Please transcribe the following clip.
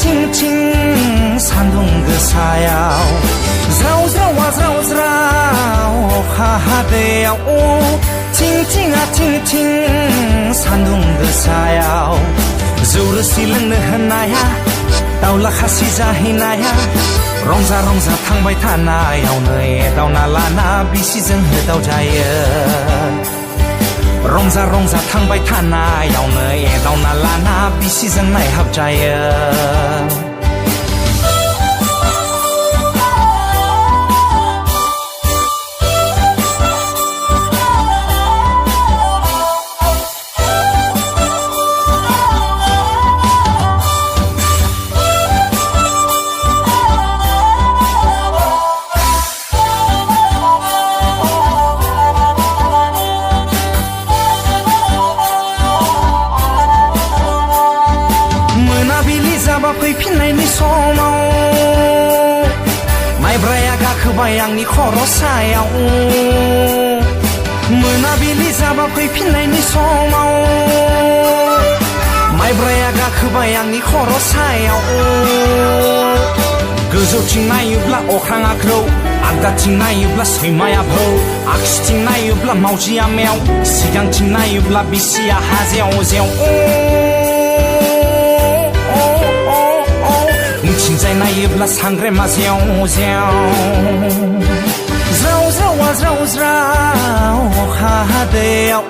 팅팅 산동 그사야오 자우자와 자우자오 하하대야오 팅팅아 팅팅 산동 그사야오 조르실은 하나야 다울라 하시자히나야 롱자 롱자 탕바이 타나야오 너의 다우나라나 비시즌 해다우자야 롱자 롱자 탕바이 타나야오 너의 다우나라나 비시즌 나이 합자야 फैफिननायनि समाव माइब्राया गाखोबाय आंनि खर' सायाव मोनाबिलि जाबा फैफिननायनि समाव माइब्राया गाखोबाय आंनि खर' सायाव गोजौथिं नायोब्ला अख्राङा ग्रौ आगदाथिं नायोब्ला सैमाया भौ आगसिथिं नायोब्ला मावजिया मेव सिगांथिं नायोब्ला बिसिया हाजेव जेव उनथिंजाय नायोब्ला सांग्रेमा जेव जेव ज्राव ज्रावा ज्राव ज्राव हादैयाव